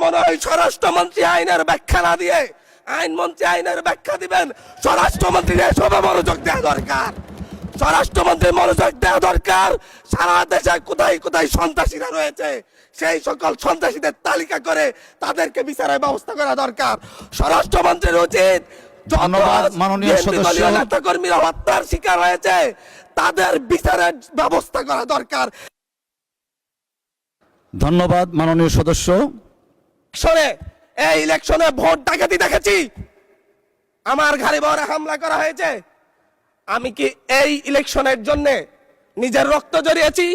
মনে হয় স্বরাষ্ট্রমন্ত্রী আইনের ব্যাখ্যা না দিয়ে আইনমন্ত্রী আইনের ব্যাখ্যা দিবেন। স্বরাষ্ট্রমন্ত্রীর এসবে মনোযোগ দেওয়া দরকার। স্বরাষ্ট্রমন্ত্রীর মনোযোগ দেওয়া দরকার। সারা দেশে কোথায় কোথায় সন্ত্রাসীরা রয়েছে সেই সকল সন্ত্রাসীদের তালিকা করে তাদেরকে বিচারের ব্যবস্থা করা দরকার। স্বরাষ্ট্রমন্ত্রীর উচিত ধন্যবাদ মাননীয় সদস্য। নেতাকর্মীরা হত্যার শিকার হয়েছে তাদের বিচারের ব্যবস্থা করা দরকার। ধন্যবাদ মাননীয় সদস্য। এই ইলেকশনে ভোট ডাকাতি দেখেছি, আমার ঘরে বড় হামলা করা হয়েছে। আমি কি এই ইলেকশনের জন্য নিজের রক্ত জড়িয়েছি?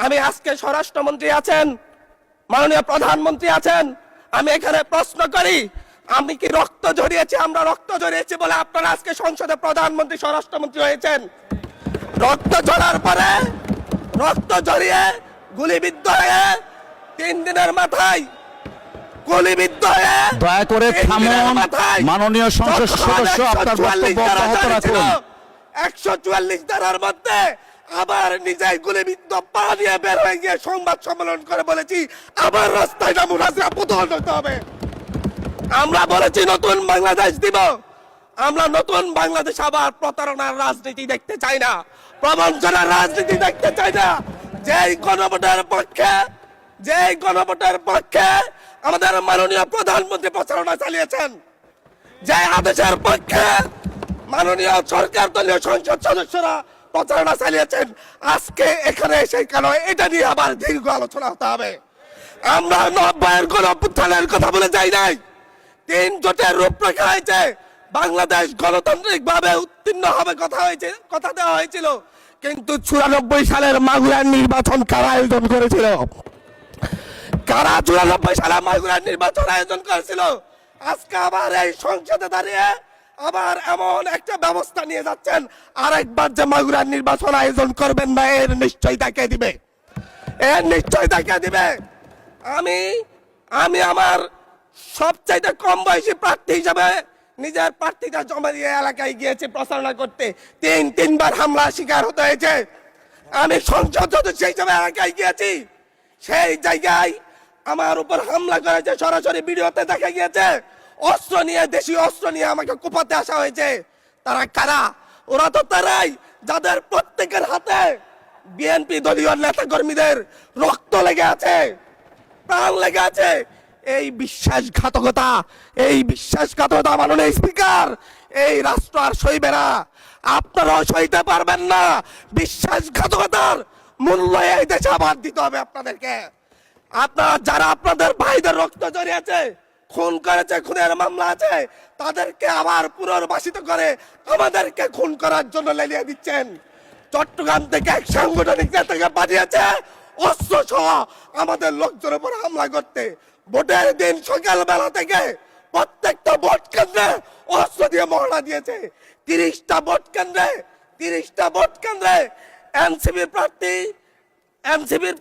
আমি আজকে স্বরাষ্ট্রমন্ত্রী আছেন, মাননীয় প্রধানমন্ত্রী আছেন, আমি এখানে প্রশ্ন করি আমি কি রক্ত জড়িয়েছি? আমরা রক্ত জড়িয়েছি বলে আপনারা আজকে সংসদে প্রধানমন্ত্রী স্বরাষ্ট্রমন্ত্রী হয়েছেন। রক্ত ঝরার পরে রক্ত জড়িয়ে গুলিবিদ্ধ হয়ে 3 দিনের মাথায় গুলিবিদ্ধ হয়ে দয়া করে থামুন মাননীয় সংসদ সদস্য, আপনার বক্তব্য অব্যাহত রাখুন। 144 ধারার মধ্যে আবার নিজেই গুলিবিদ্ধ পা দিয়ে বের হয়ে গিয়ে সংবাদ সম্মেলন করে বলেছি আবার রাস্তায় নামুন, হাসিনা পতন হতে হবে। আমরা বলেছি নতুন বাংলাদেশ দিব। আমরা নতুন বাংলাদেশ আবার প্রতারণার রাজনীতি দেখতে চাই না, প্রবঞ্চনার রাজনীতি দেখতে চাই না। যেই গণভোটের পক্ষে আমাদের মাননীয় প্রধানমন্ত্রী প্রচারণা চালিয়েছেন, যে আদেশের পক্ষে মাননীয় সরকার দলীয় সংসদ সদস্যরা প্রচারণা চালিয়েছেন, আজকে এখানে সেই কেন এটা নিয়ে আবার দীর্ঘ আলোচনা হতে হবে। আমরা 90-এর গণঅভ্যুত্থানের কথা বলে যাই নাই। 3 জোটের রূপরেখা হয়েছে, বাংলাদেশ গণতান্ত্রিক ভাবে উত্তীর্ণ হবে কথা দেওয়া হয়েছিল, কিন্তু 94 সালের মাগুরার নির্বাচন কারা আয়োজন করেছিল? কারা 94 সালে মাগুরার নির্বাচন আয়োজন করেছিল? আজকে আবার এই সংসদে দাঁড়িয়ে আবার এমন একটা ব্যবস্থা নিয়ে যাচ্ছেন, আরেকবার যে মাগুরার নির্বাচন আয়োজন করবেন না এর নিশ্চয়তা কে দিবে? এর নিশ্চয়তা কে দিবে? আমি আমার সবচাইতে কম বয়সী প্রার্থী হিসাবে নিজের প্রার্থীটা জমা দিয়ে এলাকায় গিয়েছি প্রচারণা করতে। 3বার হামলা শিকার হতে হয়েছে। আমি সংসদ সদস্য হিসাবে এলাকায় গিয়েছি, সেই জায়গায় আমার উপর হামলা করেছে, সরাসরি ভিডিওতে দেখা গিয়েছে। অস্ত্র নিয়ে, দেশীয় অস্ত্র নিয়ে আমাকে কোপাতে আসা হয়েছে। তারা কারা? ওরা তো তারাই যাদের প্রত্যেকের হাতে বিএনপি দলীয় নেতা কর্মীদের রক্ত লেগে আছে, প্রাণ লেগে আছে। এই বিশ্বাসঘাতকতা মাননীয় স্পিকার, এই রাষ্ট্র আর সইবে না। আপনারাও সইতে পারবেন না। বিশ্বাসঘাতকতার মূল্য এই দেশে আবার দিতে হবে আপনাদেরকে। আপনারা যারা আপনাদের ভাইদের রক্ত জড়িয়েছে, খুন করেছে, খুনের মামলা আছে, তাদেরকে আবার পুনর্বাসিত করে আমাদেরকে খুন করার জন্য লেলিয়ে দিচ্ছেন। চট্টগ্রাম থেকে এক সাংগঠনিক নেতাকে পাঠিয়েছে অস্ত্র সহ আমাদের লোকজনের উপর হামলা করতে। ভোটের দিন সকালবেলা থেকে প্রত্যেকটা ভোট কেন্দ্রে অস্ত্র দিয়ে মহড়া দিয়েছে। 30টা ভোট কেন্দ্রে এনসিপির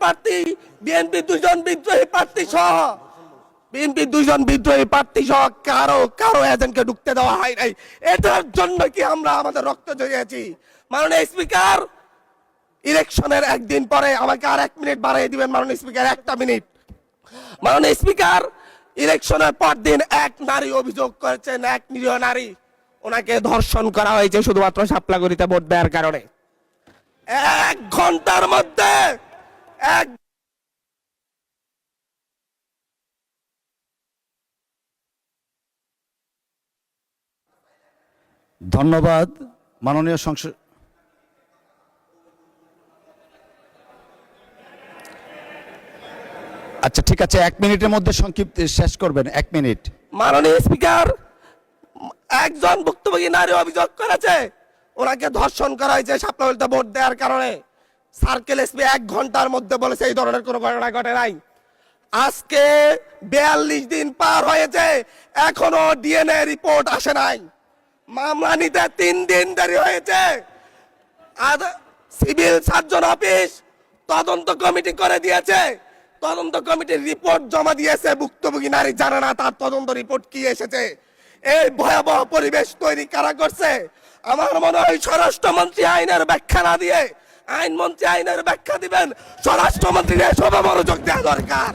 প্রার্থী, বিএনপি 2জন বিদ্রোহী প্রার্থী সহ কারো এজেন্টকে ঢুকতে দেওয়া হয় নাই। এটার জন্য কি আমরা আমাদের রক্ত জড়িয়েছি? মাননীয় স্পিকার, ইলেকশনের একদিন পরে আমাকে আর 1 মিনিট বাড়িয়ে দিবেন মাননীয় স্পিকার, 1টা মিনিট। মাননীয় স্পিকার, ইলেকশনের পর দিন এক নারী অভিযোগ করেছেন, এক নিরীহ নারী, ওনাকে ধর্ষণ করা হয়েছে শুধুমাত্র শাপলাগড়িতে ভোট দেওয়ার কারণে। 1 ঘন্টার মধ্যে ধন্যবাদ মাননীয় সংসদ। আচ্ছা ঠিক আছে, 1 মিনিটের মধ্যে সংক্ষিপ্ত শেষ করবেন, 1 মিনিট। মাননীয় স্পিকার, একজন ভুক্তভোগী নারী অভিযোগ করেছে ওনাকে ধর্ষণ করা হয়েছে শাপলাগড়িতে ভোট দেওয়ার কারণে। সার্কেল এসপি 1 ঘন্টার মধ্যে বলেছে এই ধরনের কোনো ঘটনা ঘটে নাই। আজকে 42 দিন পার হয়েছে, এখনো ডিএনএ রিপোর্ট আসে নাই। মামলা নিতে 3 দিন দেরি হয়েছে। সিভিল সার্জন অফিস তদন্ত কমিটি করে দিয়েছে, তদন্ত কমিটির রিপোর্ট জমা দিয়েছে। ভুক্তভোগী নারী জানে না তার তদন্ত রিপোর্ট কি এসেছে। এই ভয়াবহ পরিবেশ তৈরি কারা করছে? আমার মনে হয় স্বরাষ্ট্রমন্ত্রী আইনের ব্যাখ্যা না দিয়ে আইনমন্ত্রী আইনের ব্যাখ্যা দিবেন। স্বরাষ্ট্রমন্ত্রীর এসবে মনোযোগ দেওয়া দরকার।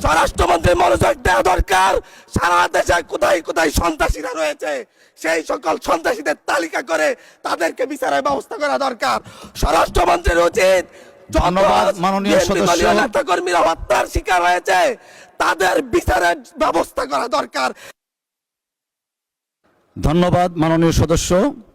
স্বরাষ্ট্রমন্ত্রী মনোযোগ দেওয়া দরকার। সারা দেশে কোথায় কোথায় সন্ত্রাসীরা রয়েছে সেই সকল সন্ত্রাসীদের তালিকা করে তাদেরকে বিচারের ব্যবস্থা করা দরকার। স্বরাষ্ট্রমন্ত্রীর উচিত ধন্যবাদ মাননীয় সদস্য। নেতা কর্মীরা হত্যার শিকার হয়েছে তাদের বিচারের ব্যবস্থা করা দরকার। ধন্যবাদ মাননীয় সদস্য।